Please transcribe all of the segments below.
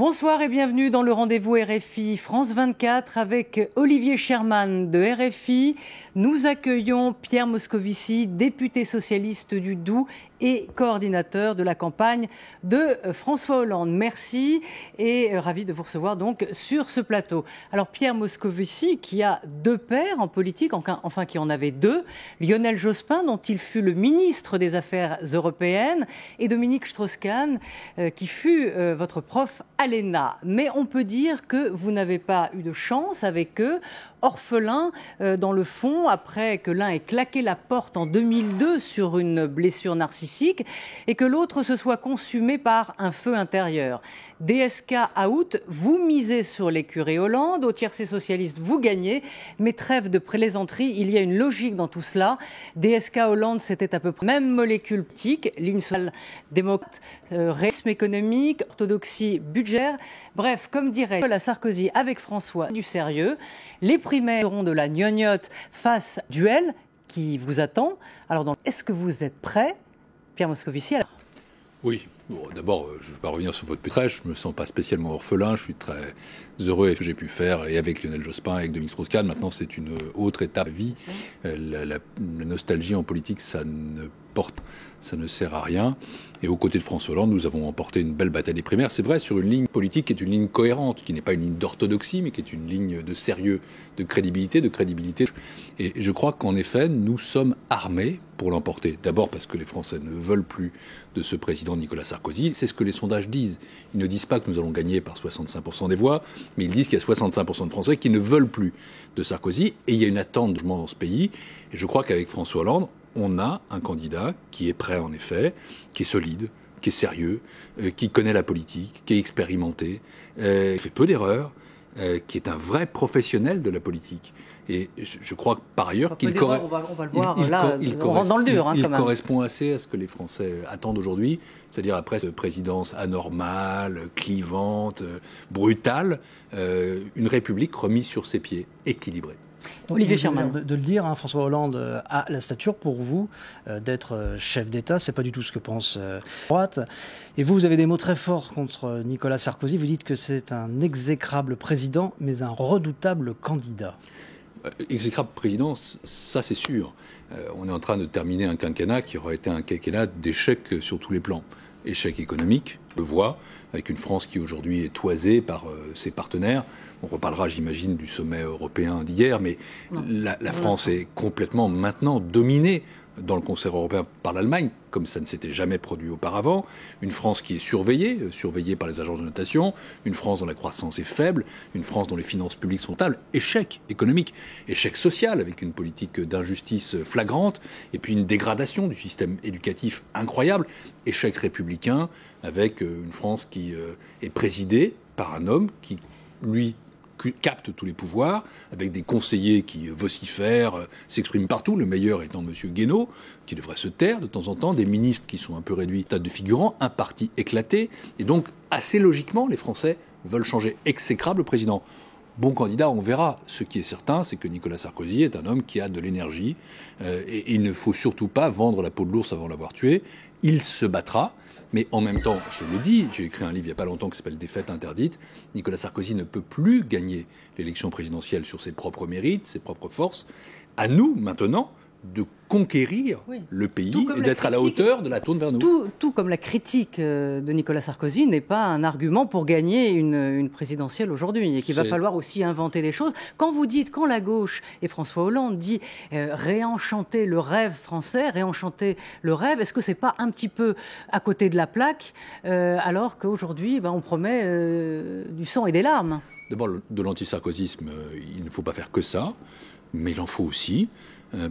Bonsoir et bienvenue dans le rendez-vous RFI France 24 avec Olivier Sherman de RFI. Nous accueillons Pierre Moscovici, député socialiste du Doubs et coordinateur de la campagne de François Hollande. Merci et ravi de vous recevoir donc sur ce plateau. Alors Pierre Moscovici qui a deux pères en politique, enfin qui en avait deux, Lionel Jospin dont il fut le ministre des Affaires européennes et Dominique Strauss-Kahn qui fut votre prof à l'ENA. Mais on peut dire que vous n'avez pas eu de chance avec eux, orphelins dans le fond, après que l'un ait claqué la porte en 2002 sur une blessure narcissique et que l'autre se soit consumé par un feu intérieur. DSK out, vous misez sur l'écurie Hollande, au tiercé socialiste vous gagnez, mais trêve de plaisanterie, il y a une logique dans tout cela. DSK Hollande, c'était à peu près même molécule politique, ligne sociale démocrate, réalisme économique, orthodoxie budgétaire. Bref, comme dirait Nicolas Sarkozy avec François, du sérieux. Les primaires seront de la gnognotte face au duel qui vous attend. Alors, est-ce que vous êtes prêt, Pierre Moscovici? Oui. Bon, d'abord, je ne vais pas revenir sur votre pétresse, je ne me sens pas spécialement orphelin, je suis très heureux avec ce que j'ai pu faire, et avec Lionel Jospin, avec Dominique Strauss-Kahn. Maintenant, c'est une autre étape de vie. La nostalgie en politique, ça ne sert à rien. Et aux côtés de François Hollande, nous avons remporté une belle bataille des primaires. C'est vrai, sur une ligne politique qui est une ligne cohérente, qui n'est pas une ligne d'orthodoxie, mais qui est une ligne de sérieux, de crédibilité. Et je crois qu'en effet, nous sommes armés pour l'emporter. D'abord parce que les Français ne veulent plus de ce président Nicolas Sarkozy. C'est ce que les sondages disent. Ils ne disent pas que nous allons gagner par 65% des voix, mais ils disent qu'il y a 65% de Français qui ne veulent plus de Sarkozy. Et il y a une attente de changement dans ce pays. Et je crois qu'avec François Hollande, on a un candidat qui est prêt, en effet, qui est solide, qui est sérieux, qui connaît la politique, qui est expérimenté, qui fait peu d'erreurs, qui est un vrai professionnel de la politique. Et je crois que par ailleurs qu'il on va le voir là, on rentre dans le dur. Il correspond assez à ce que les Français attendent aujourd'hui, c'est-à-dire après cette présidence anormale, clivante, brutale, une République remise sur ses pieds, équilibrée. Olivier Sherman. De le dire, François Hollande a la stature pour vous d'être chef d'État. C'est pas du tout ce que pense la droite. Et vous avez des mots très forts contre Nicolas Sarkozy. Vous dites que c'est un exécrable président, mais un redoutable candidat. Exécrable président, ça c'est sûr. On est en train de terminer un quinquennat qui aura été un quinquennat d'échec sur tous les plans. Échec économique, on le voit, avec une France qui aujourd'hui est toisée par ses partenaires. On reparlera, j'imagine, du sommet européen d'hier, mais la France est complètement maintenant dominée dans le concert européen par l'Allemagne, comme ça ne s'était jamais produit auparavant. Une France qui est surveillée par les agences de notation, une France dont la croissance est faible, une France dont les finances publiques sont stables. Échec économique, échec social avec une politique d'injustice flagrante, et puis une dégradation du système éducatif incroyable. Échec républicain avec une France qui est présidée par un homme qui, lui, capte tous les pouvoirs, avec des conseillers qui vocifèrent, s'expriment partout, le meilleur étant M. Guénaud, qui devrait se taire de temps en temps, des ministres qui sont un peu réduits à stade de figurants, un parti éclaté, et donc, assez logiquement, les Français veulent changer. Exécrable président. Bon candidat, on verra. Ce qui est certain, c'est que Nicolas Sarkozy est un homme qui a de l'énergie, et il ne faut surtout pas vendre la peau de l'ours avant l'avoir tué. Il se battra. Mais en même temps, je l'ai dit, j'ai écrit un livre il n'y a pas longtemps qui s'appelle « Défaite interdite ». Nicolas Sarkozy ne peut plus gagner l'élection présidentielle sur ses propres mérites, ses propres forces. À nous, maintenant, de conquérir le pays et d'être à la hauteur de la tourne vers nous. Tout comme la critique de Nicolas Sarkozy n'est pas un argument pour gagner une présidentielle aujourd'hui et qu'il va falloir aussi inventer des choses. Quand vous dites, quand la gauche et François Hollande dit réenchanter le rêve français, réenchanter le rêve, est-ce que c'est pas un petit peu à côté de la plaque alors qu'aujourd'hui on promet du sang et des larmes? D'abord, de l'anti-sarkozysme, il ne faut pas faire que ça, mais il en faut aussi.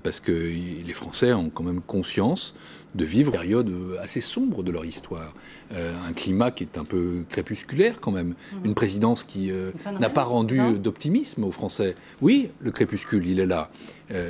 Parce que les Français ont quand même conscience de vivre une période assez sombre de leur histoire. Un climat qui est un peu crépusculaire quand même. Une présidence qui n'a pas rendu d'optimisme aux Français. Oui, le crépuscule, il est là.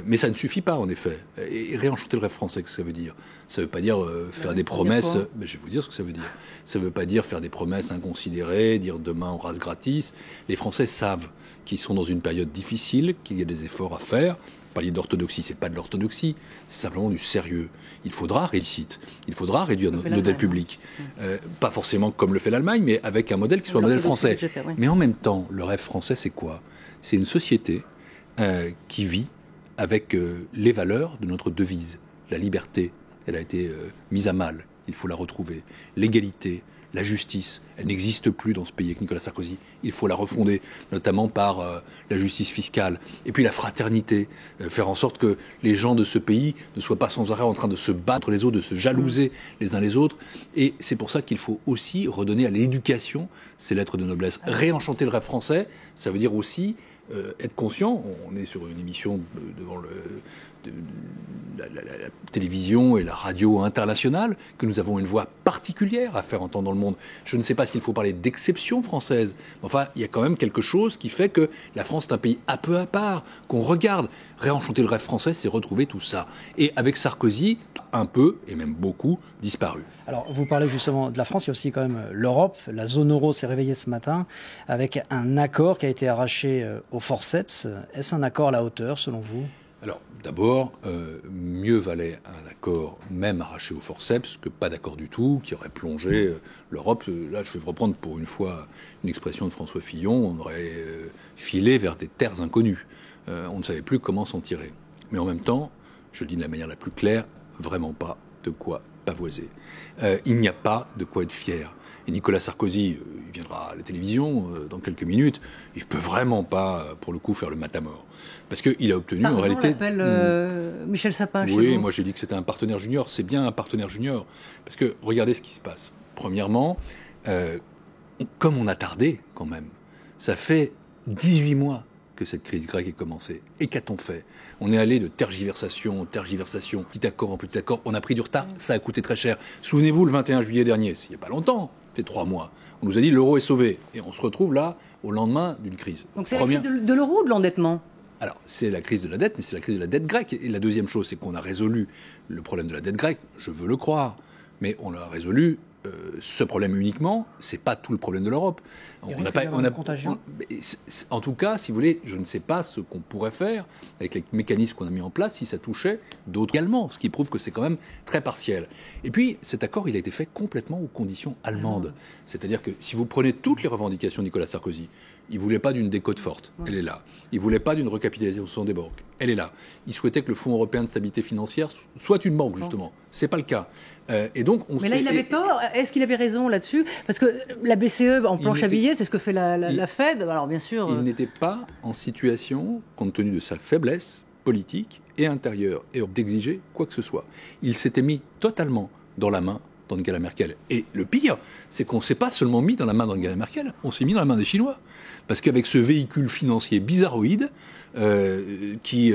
Mais ça ne suffit pas, en effet. Et réenchanter le rêve français, qu'est-ce que ça veut dire? Ça ne veut pas dire faire des promesses... Mais je vais vous dire ce que ça veut dire. Ça ne veut pas dire faire des promesses inconsidérées, dire demain on rase gratis. Les Français savent qu'ils sont dans une période difficile, qu'il y a des efforts à faire. parliez d'orthodoxie, c'est pas de l'orthodoxie, c'est simplement du sérieux. Il faudra réduire nos dettes publiques. Pas forcément comme le fait l'Allemagne, mais avec un modèle qui soit un modèle français. Oui. Mais en même temps, le rêve français, c'est quoi? C'est une société qui vit avec les valeurs de notre devise. La liberté, elle a été mise à mal, il faut la retrouver. L'égalité, la justice, elle n'existe plus dans ce pays avec Nicolas Sarkozy. Il faut la refonder, notamment par la justice fiscale. Et puis la fraternité, faire en sorte que les gens de ce pays ne soient pas sans arrêt en train de se battre les autres, de se jalouser les uns les autres. Et c'est pour ça qu'il faut aussi redonner à l'éducation ses lettres de noblesse. Réenchanter le rêve français, ça veut dire aussi être conscient. On est sur une émission devant la télévision et la radio internationale, que nous avons une voix particulière à faire entendre dans le monde. Je ne sais pas s'il faut parler d'exception française, mais enfin, il y a quand même quelque chose qui fait que la France est un pays un peu à part, qu'on regarde. Réenchanter le rêve français, c'est retrouver tout ça. Et avec Sarkozy, un peu, et même beaucoup, disparu. Alors, vous parlez justement de la France, il y a aussi quand même l'Europe. La zone euro s'est réveillée ce matin avec un accord qui a été arraché au forceps. Est-ce un accord à la hauteur, selon vous ? Alors, d'abord, mieux valait un accord même arraché au forceps que pas d'accord du tout, qui aurait plongé l'Europe. Là, je vais reprendre pour une fois une expression de François Fillon, on aurait filé vers des terres inconnues. On ne savait plus comment s'en tirer. Mais en même temps, je le dis de la manière la plus claire, vraiment pas de quoi pavoiser. Il n'y a pas de quoi être fier. Et Nicolas Sarkozy, il viendra à la télévision dans quelques minutes, il ne peut vraiment pas, pour le coup, faire le matamor. Parce qu'il a obtenu, en réalité... On l'appelle Michel Sapin chez Oui, vous. moi j'ai dit que c'était un partenaire junior. C'est bien un partenaire junior. Parce que regardez ce qui se passe. Premièrement, comme on a tardé quand même, ça fait 18 mois que cette crise grecque est commencée. Et qu'a-t-on fait? On est allé de tergiversation en tergiversation, petit accord en petit accord. On a pris du retard, ça a coûté très cher. Souvenez-vous, le 21 juillet dernier, il n'y a pas longtemps, ça fait 3 mois, on nous a dit l'euro est sauvé. Et on se retrouve là, au lendemain d'une crise. Donc c'est la crise de l'euro ou de l'endettement? Alors, c'est la crise de la dette, mais c'est la crise de la dette grecque. Et la deuxième chose, c'est qu'on a résolu le problème de la dette grecque, je veux le croire, mais on a résolu ce problème uniquement, c'est pas tout le problème de l'Europe. En tout cas, si vous voulez, je ne sais pas ce qu'on pourrait faire avec les mécanismes qu'on a mis en place si ça touchait d'autres également, ce qui prouve que c'est quand même très partiel. Et puis, cet accord, il a été fait complètement aux conditions allemandes. C'est-à-dire que si vous prenez toutes les revendications de Nicolas Sarkozy, il ne voulait pas d'une décote forte, elle est là. Il ne voulait pas d'une recapitalisation des banques, elle est là. Il souhaitait que le Fonds européen de stabilité financière soit une banque, justement. Ce n'est pas le cas. Et donc, mais là, il avait tort. Est-ce qu'il avait raison là-dessus? Parce que la BCE, en planche à billets, c'est ce que fait la Fed. Alors, bien sûr. Il n'était pas en situation, compte tenu de sa faiblesse politique et intérieure, et d'exiger quoi que ce soit. Il s'était mis totalement dans la main d'Angela Merkel. Et le pire, c'est qu'on ne s'est pas seulement mis dans la main d'Angela Merkel, on s'est mis dans la main des Chinois. Parce qu'avec ce véhicule financier bizarroïde, qui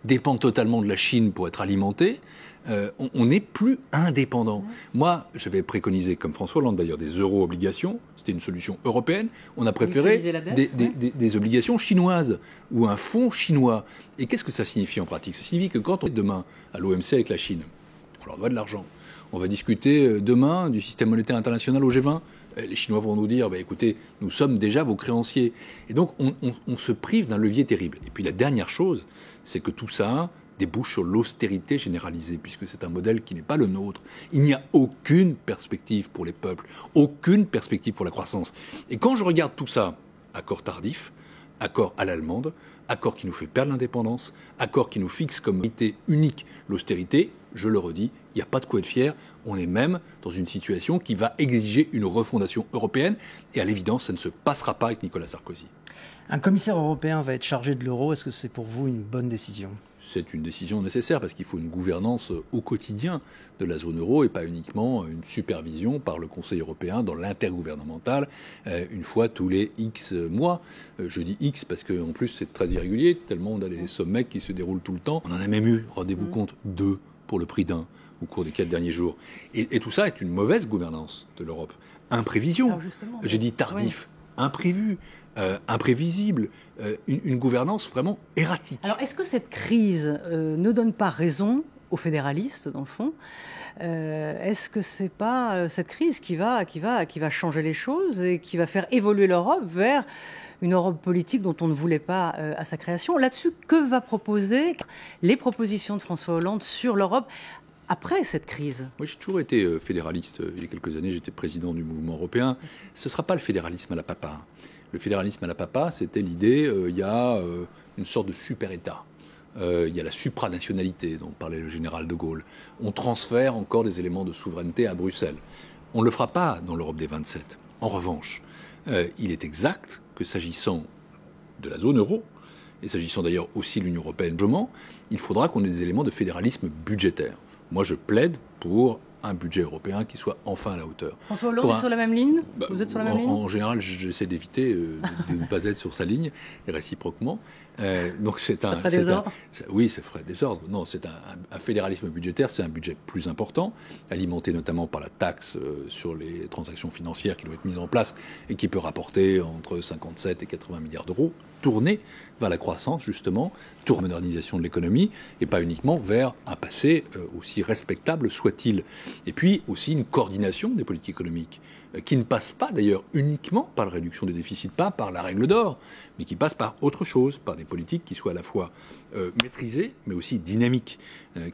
dépend totalement de la Chine pour être alimenté, on n'est plus indépendant. Moi, j'avais préconisé, comme François Hollande d'ailleurs, des euro-obligations. C'était une solution européenne. On a préféré des obligations chinoises ou un fonds chinois. Et qu'est-ce que ça signifie en pratique? Ça signifie que quand on est demain à l'OMC avec la Chine, on leur doit de l'argent. On va discuter demain du système monétaire international au G20. Les Chinois vont nous dire, écoutez, nous sommes déjà vos créanciers. Et donc, on se prive d'un levier terrible. Et puis la dernière chose, c'est que tout ça débouche sur l'austérité généralisée, puisque c'est un modèle qui n'est pas le nôtre. Il n'y a aucune perspective pour les peuples, aucune perspective pour la croissance. Et quand je regarde tout ça, accord tardif, accord à l'allemande, accord qui nous fait perdre l'indépendance, accord qui nous fixe comme unité unique l'austérité, je le redis, il n'y a pas de quoi être fier. On est même dans une situation qui va exiger une refondation européenne. Et à l'évidence, ça ne se passera pas avec Nicolas Sarkozy. Un commissaire européen va être chargé de l'euro. Est-ce que c'est pour vous une bonne décision? C'est une décision nécessaire parce qu'il faut une gouvernance au quotidien de la zone euro et pas uniquement une supervision par le Conseil européen dans l'intergouvernemental une fois tous les X mois. Je dis X parce qu'en plus c'est très irrégulier, tellement on a des sommets qui se déroulent tout le temps. On en a même eu, rendez-vous compte, 2 pour le prix d'un au cours des 4 derniers jours. Et tout ça est une mauvaise gouvernance de l'Europe. Imprévision. J'ai dit tardif, imprévu. Imprévisible, une gouvernance vraiment erratique. Alors, est-ce que cette crise ne donne pas raison aux fédéralistes, dans le fond? Est-ce que c'est pas cette crise qui va changer les choses et qui va faire évoluer l'Europe vers une Europe politique dont on ne voulait pas à sa création. Là-dessus, que va proposer les propositions de François Hollande sur l'Europe après cette crise? Moi, j'ai toujours été fédéraliste. Il y a quelques années, j'étais président du mouvement européen. Ce ne sera pas le fédéralisme à la papa. Le fédéralisme à la papa, c'était l'idée, il y a une sorte de super-État. Il y a la supranationalité dont parlait le général de Gaulle. On transfère encore des éléments de souveraineté à Bruxelles. On ne le fera pas dans l'Europe des 27. En revanche, il est exact que s'agissant de la zone euro, et s'agissant d'ailleurs aussi de l'Union européenne, il faudra qu'on ait des éléments de fédéralisme budgétaire. Moi, je plaide pour un budget européen qui soit enfin à la hauteur. François Hollande est sur la même ligne? Vous êtes sur la même ligne? En général, j'essaie d'éviter de ne pas être sur sa ligne, et réciproquement. Donc c'est un... Oui, ça ferait désordre. Non, c'est un fédéralisme budgétaire, c'est un budget plus important, alimenté notamment par la taxe sur les transactions financières qui doit être mise en place et qui peut rapporter entre 57 et 80 milliards d'euros, tourné vers la croissance, justement, vers la modernisation de l'économie, et pas uniquement vers un passé aussi respectable soit-il. Et puis aussi une coordination des politiques économiques, qui ne passe pas d'ailleurs uniquement par la réduction des déficits, pas par la règle d'or, mais qui passe par autre chose, par des politiques qui soient à la fois maîtrisées, mais aussi dynamiques,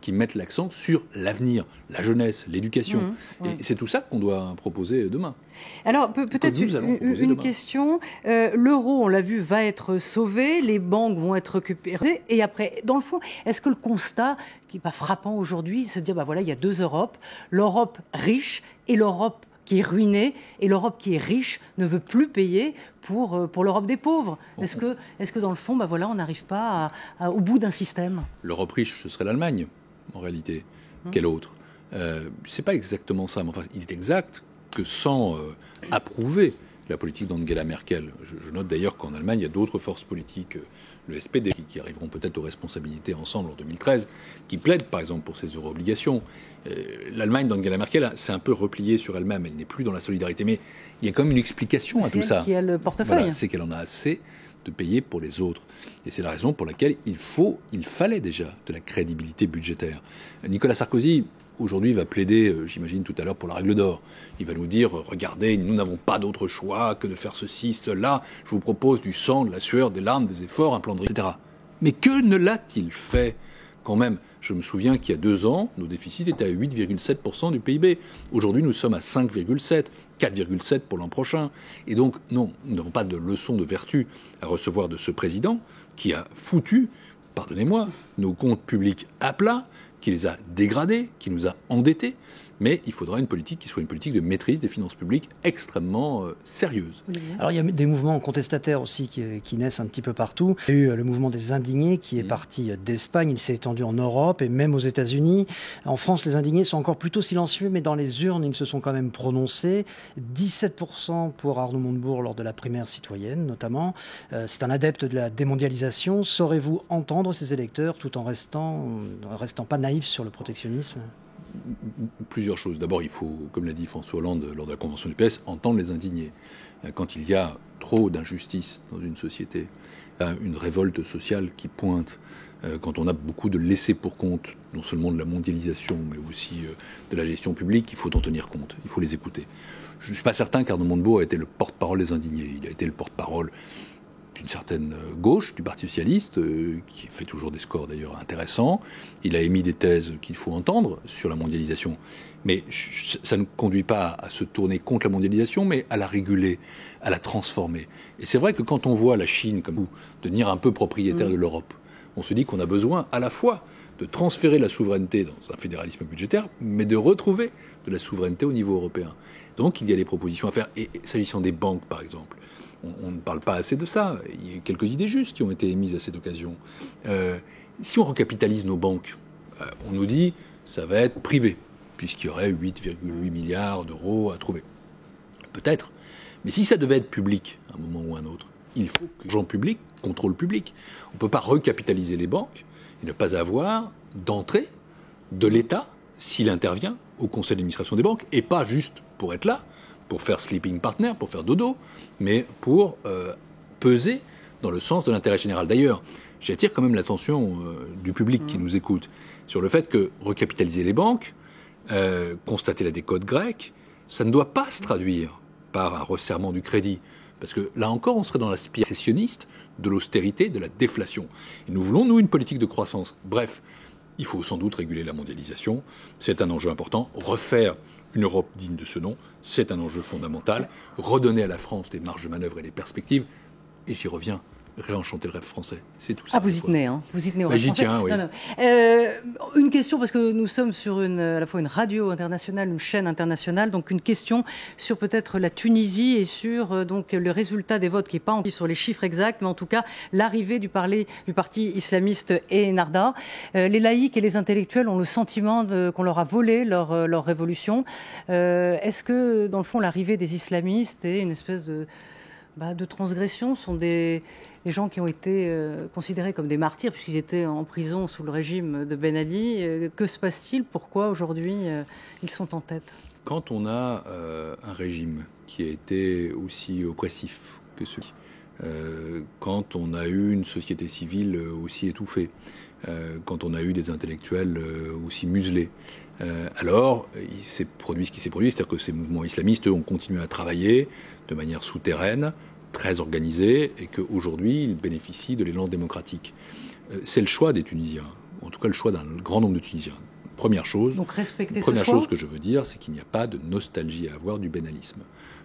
qui mettent l'accent sur l'avenir, la jeunesse, l'éducation. Et c'est tout ça qu'on doit proposer demain. Alors peut-être une question. L'euro, on l'a vu, va être sauvé, les banques vont être récupérées, et après, dans le fond, est-ce que le constat qui est pas frappant aujourd'hui, c'est de dire, voilà, il y a deux Europes, l'Europe riche et l'Europe qui est ruinée, et l'Europe qui est riche ne veut plus payer pour l'Europe des pauvres. Est-ce que dans le fond, on n'arrive pas au bout d'un système? L'Europe riche, ce serait l'Allemagne, en réalité. Quelle autre? C'est pas exactement ça, mais enfin, il est exact que sans approuver la politique d'Angela Merkel, je note d'ailleurs qu'en Allemagne, il y a d'autres forces politiques, le SPD, qui arriveront peut-être aux responsabilités ensemble en 2013, qui plaident par exemple pour ces euro-obligations. L'Allemagne d'Angela Merkel s'est un peu repliée sur elle-même, elle n'est plus dans la solidarité, mais il y a quand même une explication à tout ça. C'est elle qui a le portefeuille. Voilà, c'est qu'elle en a assez de payer pour les autres. Et c'est la raison pour laquelle il fallait déjà de la crédibilité budgétaire. Nicolas Sarkozy, aujourd'hui, va plaider, j'imagine tout à l'heure, pour la règle d'or. Il va nous dire, regardez, nous n'avons pas d'autre choix que de faire ceci, cela. Je vous propose du sang, de la sueur, des larmes, des efforts, un plan de etc. Mais que ne l'a-t-il fait quand même? Je me souviens qu'il y a 2 ans, nos déficits étaient à 8,7% du PIB. Aujourd'hui, nous sommes à 5,7%, 4,7% pour l'an prochain. Et donc, non, nous n'avons pas de leçon de vertu à recevoir de ce président qui a foutu, pardonnez-moi, nos comptes publics à plat, qui les a dégradés, qui nous a endettés. Mais il faudra une politique qui soit une politique de maîtrise des finances publiques extrêmement sérieuse. Alors il y a des mouvements contestataires aussi qui naissent un petit peu partout. Il y a eu le mouvement des indignés qui est parti d'Espagne, il s'est étendu en Europe et même aux États-Unis. En France, les indignés sont encore plutôt silencieux, mais dans les urnes, ils se sont quand même prononcés. 17% pour Arnaud Montebourg lors de la primaire citoyenne, notamment. C'est un adepte de la démondialisation. Saurez-vous entendre ces électeurs tout en restant pas naïfs sur le protectionnisme ? Plusieurs choses. D'abord, il faut, comme l'a dit François Hollande lors de la convention du PS, entendre les indignés. Quand il y a trop d'injustice dans une société, une révolte sociale qui pointe, quand on a beaucoup de laissés pour compte, non seulement de la mondialisation, mais aussi de la gestion publique, il faut en tenir compte, il faut les écouter. Je ne suis pas certain qu'Arnaud Montebourg a été le porte-parole des indignés. Il a été le porte-parole d'une certaine gauche du Parti socialiste, qui fait toujours des scores d'ailleurs intéressants. Il a émis des thèses qu'il faut entendre sur la mondialisation. Mais ça ne conduit pas à se tourner contre la mondialisation, mais à la réguler, à la transformer. Et c'est vrai que quand on voit la Chine, comme vous, devenir un peu propriétaire de l'Europe, on se dit qu'on a besoin à la fois de transférer la souveraineté dans un fédéralisme budgétaire, mais de retrouver de la souveraineté au niveau européen. Donc il y a des propositions à faire. Et s'agissant des banques, par exemple, on ne parle pas assez de ça. Il y a quelques idées justes qui ont été émises à cette occasion. Si on recapitalise nos banques, on nous dit ça va être privé, puisqu'il y aurait 8,8 milliards d'euros à trouver. Peut-être. Mais si ça devait être public, à un moment ou à un autre, il faut que l'argent public contrôle public. On ne peut pas recapitaliser les banques et ne pas avoir d'entrée de l'État, s'il intervient, au conseil d'administration des banques, et pas juste pour être là, pour faire sleeping partner, pour faire dodo, mais pour peser dans le sens de l'intérêt général. D'ailleurs, j'attire quand même l'attention du public qui nous écoute sur le fait que recapitaliser les banques, constater la décote grecque, ça ne doit pas se traduire par un resserrement du crédit, Parce que là encore, on serait dans la spirale sécessionniste de l'austérité, de la déflation. Et nous voulons, nous, une politique de croissance. Bref, il faut sans doute réguler la mondialisation. C'est un enjeu important. Refaire une Europe digne de ce nom, c'est un enjeu fondamental. Redonner à la France des marges de manœuvre et des perspectives. Et j'y reviens. Réenchanter le rêve français, c'est tout ça. Ah, vous y tenez, hein. Vous y tenez au rêve j'y français. tiens, oui. Non. Une question, parce que nous sommes sur à la fois une radio internationale, une chaîne internationale, donc une question sur peut-être la Tunisie et sur donc le résultat des votes, qui n'est pas sur les chiffres exacts, mais en tout cas l'arrivée du parti islamiste Ennahda. Les laïcs et les intellectuels ont le sentiment qu'on leur a volé leur révolution. Est-ce que, dans le fond, l'arrivée des islamistes est une espèce de transgression, sont des gens qui ont été considérés comme des martyrs puisqu'ils étaient en prison sous le régime de Ben Ali. Que se passe-t-il? Pourquoi aujourd'hui ils sont en tête? Quand on a un régime qui a été aussi oppressif que celui, quand on a eu une société civile aussi étouffée, quand on a eu des intellectuels aussi muselés, alors il s'est produit ce qui s'est produit, c'est-à-dire que ces mouvements islamistes ont continué à travailler de manière souterraine, très organisée, et qu'aujourd'hui, ils bénéficient de l'élan démocratique. C'est le choix des Tunisiens, en tout cas le choix d'un grand nombre de Tunisiens. Première chose, donc respecter première ce choix. chose que je veux dire, c'est qu'il n'y a pas de nostalgie à avoir du benalisme.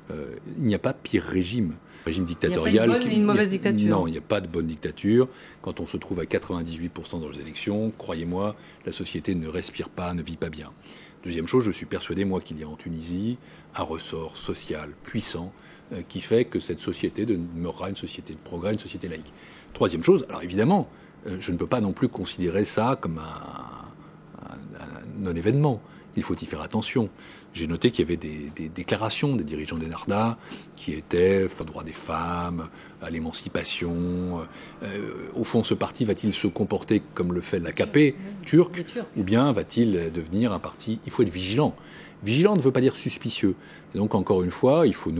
Il n'y a pas pire régime dictatorial. Il n'y a pas une bonne et une mauvaise dictature. Non, il n'y a pas de bonne dictature. Quand on se trouve à 98% dans les élections, croyez-moi, la société ne respire pas, ne vit pas bien. Deuxième chose, je suis persuadé, moi, qu'il y a en Tunisie un ressort social puissant qui fait que cette société demeurera une société de progrès, une société laïque. Troisième chose, alors évidemment, je ne peux pas non plus considérer ça comme un non-événement. Il faut y faire attention. J'ai noté qu'il y avait des déclarations des dirigeants d'Ennahda qui étaient aux droits des femmes, à l'émancipation. Au fond, ce parti va-t-il se comporter comme le fait l'AKP turc, ou bien va-t-il devenir un parti? Il faut être vigilant. Vigilant ne veut pas dire suspicieux. Et donc, encore une fois, il faut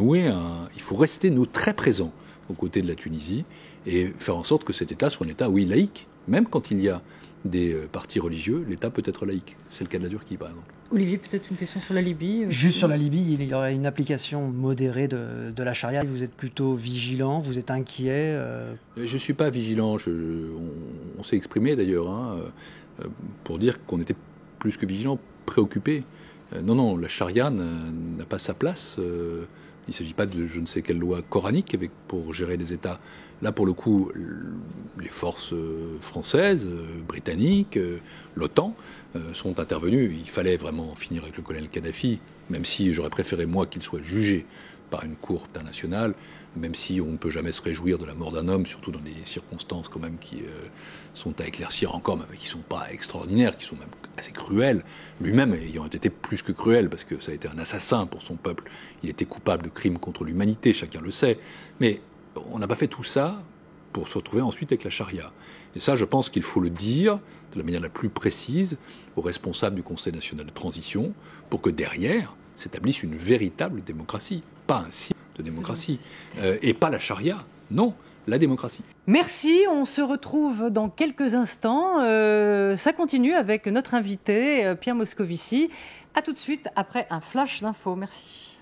rester, nous, très présents aux côtés de la Tunisie et faire en sorte que cet État soit un État, oui, laïque. Même quand il y a des partis religieux, l'État peut être laïque. C'est le cas de la Turquie, par exemple. Olivier, peut-être une question sur la Libye. Juste sur la Libye, il y aurait une application modérée de la charia. Vous êtes plutôt vigilant, vous êtes inquiet Je ne suis pas vigilant. On s'est exprimé d'ailleurs pour dire qu'on était plus que vigilant, préoccupé. Non, la charia n'a pas sa place. Il ne s'agit pas de je ne sais quelle loi coranique pour gérer les États. Là, pour le coup, les forces françaises, britanniques, l'OTAN sont intervenues. Il fallait vraiment en finir avec le colonel Kadhafi, même si j'aurais préféré, moi, qu'il soit jugé par une cour internationale, même si on ne peut jamais se réjouir de la mort d'un homme, surtout dans des circonstances quand même qui sont à éclaircir encore, mais qui ne sont pas extraordinaires, qui sont même assez cruelles. Lui-même ayant été plus que cruel, parce que ça a été un assassin pour son peuple. Il était coupable de crimes contre l'humanité, chacun le sait. Mais on n'a pas fait tout ça pour se retrouver ensuite avec la charia. Et ça, je pense qu'il faut le dire de la manière la plus précise aux responsables du Conseil national de transition, pour que derrière s'établisse une véritable démocratie, pas un signe de démocratie, et pas la charia, non, la démocratie. Merci, on se retrouve dans quelques instants. Ça continue avec notre invité, Pierre Moscovici. À tout de suite après un flash d'infos. Merci.